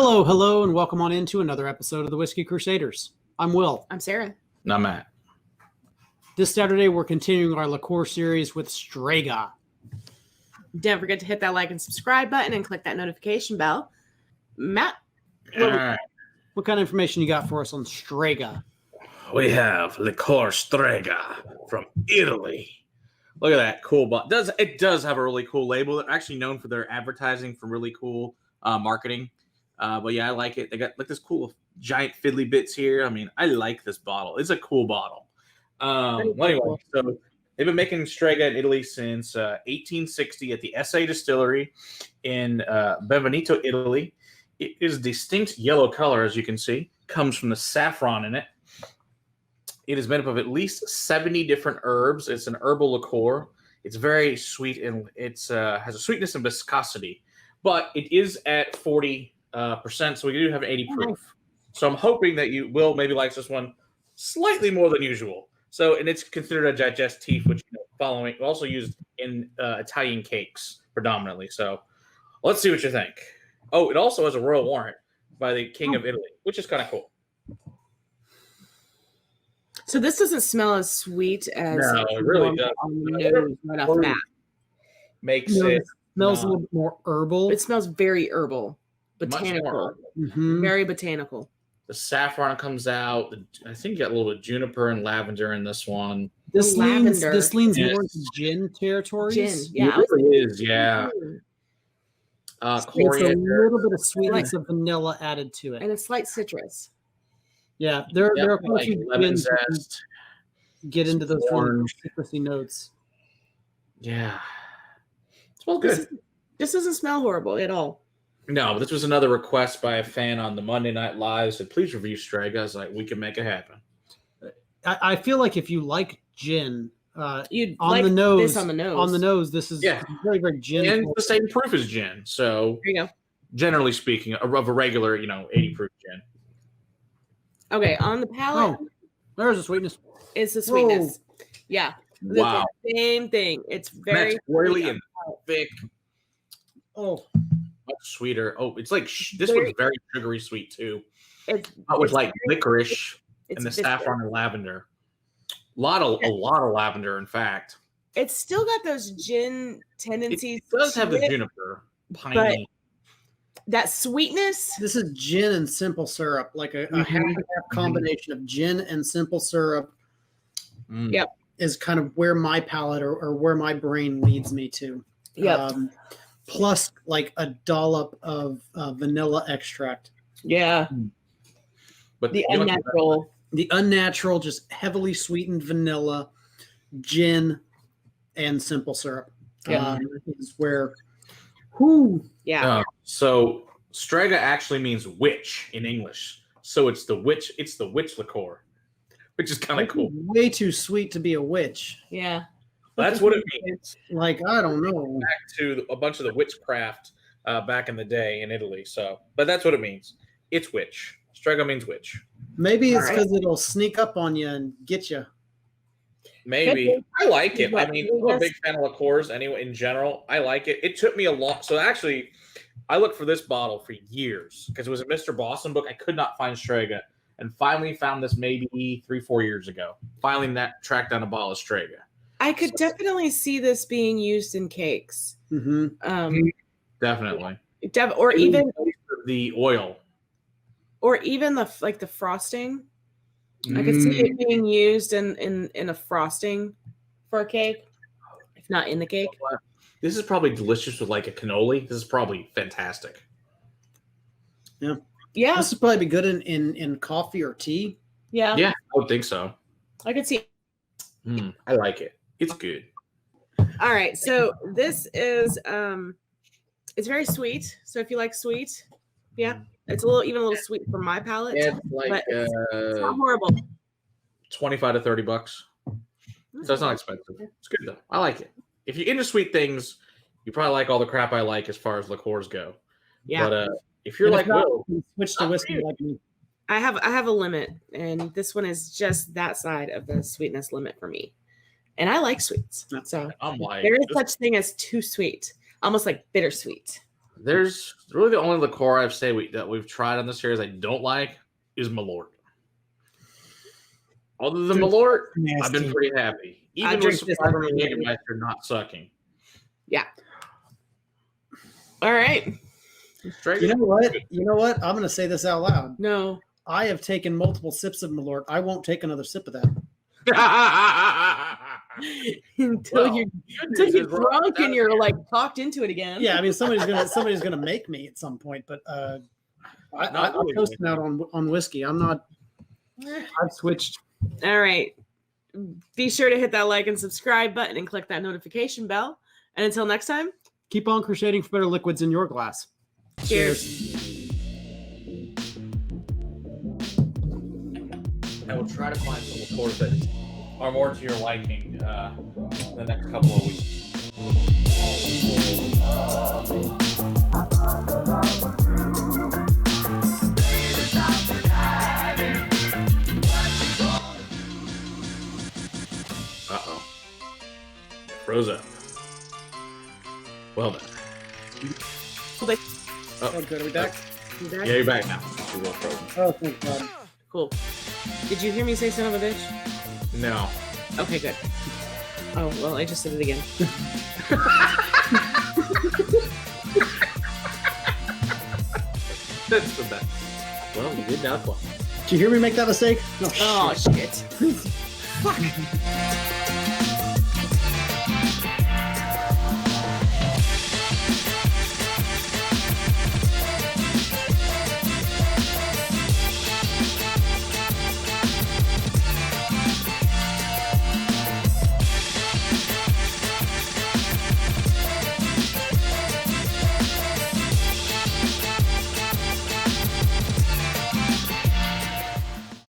Hello, and welcome on into another episode of the Whiskey Crusaders. I'm Will. I'm Sarah. And I'm Matt. This Saturday, we're continuing our liqueur series with Strega. Don't forget to hit that like and subscribe button and click that notification bell. Matt, What kind of information you got for us on Strega? We have Liqueur Strega from Italy. Look at that cool bottle. It does have a really cool label. They're actually known for their advertising for really cool marketing. But yeah, I like it. They got like this cool giant fiddly bits here. I mean, I like this bottle. It's a cool bottle. Anyway, so they've been making Strega in Italy since 1860 at the SA Distillery in Benevento, Italy. It is distinct yellow color, as you can see. Comes from the saffron in it. It is made up of at least 70 different herbs. It's an herbal liqueur. It's very sweet and it's has a sweetness and viscosity, but it is at 40%. So we do have 80 proof. So I'm hoping that you will maybe like this one slightly more than usual. So, and it's considered a digestif, which following also used in Italian cakes predominantly. So let's see what you think. Oh, it also has a royal warrant by the King of Italy, which is kind of cool. so this doesn't smell as sweet as No, it really does. on the nose right off the bat. Makes You know, it smells a little bit more herbal. It smells very herbal, much botanical, more. Mhm. very botanical. The saffron comes out. I think you got a little bit of juniper and lavender in this one. This leans Lavender. more into gin territories. Gin, yeah. It really is, yeah. It's a Coriander. little bit of sweetness of vanilla added to it. And a slight citrus. Yeah, there are quite a like few lemon gins that zest. get into those really Orange. citrusy notes. Yeah. It smells good. This doesn't smell horrible at all. No, but this was another request by a fan on the Monday Night Live. Said, please review Strega. I was like, we can make it happen. I feel like if you like gin, You'd on like the nose, this on the nose. this is Yeah. very, very gin. And it's the same proof as gin. So There you go. generally speaking, of a regular, 80 proof gin. Okay, on the palate There's the sweetness. is the sweetness. Yeah. Wow. The same thing. It's very That's oily and thick. Oh, Much sweeter. Oh, it's like this one's very sugary sweet too. It's With it's like very- licorice it's and the viscous. saffron and lavender. A lot of lavender, in fact. It's still got those gin tendencies. It does have to the it, juniper, piney. that sweetness. this is gin and simple syrup, like a half and half combination of gin and simple syrup Mm. Yep. is kind of where my palate or where my brain leads me to. Yep. Plus, like a dollop of vanilla extract. Yeah. But The you know what- unnatural. The unnatural, just heavily sweetened vanilla, gin, and simple syrup. Yeah. Is where. Whoo! Yeah. So Strega actually means witch in English. So it's the witch liqueur, which is kind of cool. Way too sweet to be a witch. Yeah. That's what it means. Like, I don't know. Back to a bunch of the witchcraft back in the day in Italy. So, but that's what it means. It's witch. Strega means witch. Maybe it's All right. because it'll sneak up on you and get you. Maybe. I like it. I mean, I'm a Yes. big fan of liqueurs anyway, in general. I like it. It took me a long. So actually, I looked for this bottle for years because it was a Mr. Boston book. I could not find Strega and finally found this maybe 3-4 years ago. Finally, tracked down a bottle of Strega. I could definitely see this being used in cakes. Mm-hmm. Definitely. Or even The oil. the frosting. I could see it being used in a frosting for a cake, if not in the cake. This is probably delicious with like a cannoli. This is probably fantastic. Yeah. This would probably be good in coffee or tea. Yeah. Yeah, I would think so. I could see. I like it. It's good. All right. So this is it's very sweet. So if you like sweet, yeah, it's even a little sweet for my palate. It's like but it's not horrible. $25 to $30. So it's not expensive. It's good though. I like it. If you're into sweet things, you probably like all the crap I like as far as liqueurs go. Yeah. But if you're And like, if not, Will, you can switch to not whiskey really. like me. I have a limit, and this one is just that side of the sweetness limit for me. And I like sweets. So I'm like, there is such thing as too sweet, almost like bittersweet. There's really the only liqueur I've that we've tried on this series I don't like is Malort. Other than Malort, I've been pretty happy. Even with Surprising Jägermeister not sucking. Yeah. All right. You know what? You know what? I'm going to say this out loud. No. I have taken multiple sips of Malort. I won't take another sip of that. until you're drunk and you're like talked into it again. Yeah, I mean somebody's gonna make me at some point, but I'm toasting out on whiskey. I'm not. I've switched. All right. Be sure to hit that like and subscribe button and click that notification bell. And until next time, Keep on crusading for better liquids in your glass. cheers. I will try to find some liqueurs that are more to your liking the next couple of weeks. Uh-oh. Froze up. Well done. Oh, good. Are we back? You back? Yeah, you're back now. You're well frozen. Oh, thank God. Cool. Did you hear me say son of a bitch? No. Okay, good. Oh, well, I just said it again. That's the best. Well, you did now twice. Did you hear me make that mistake? No, Oh, shit. shit. Fuck.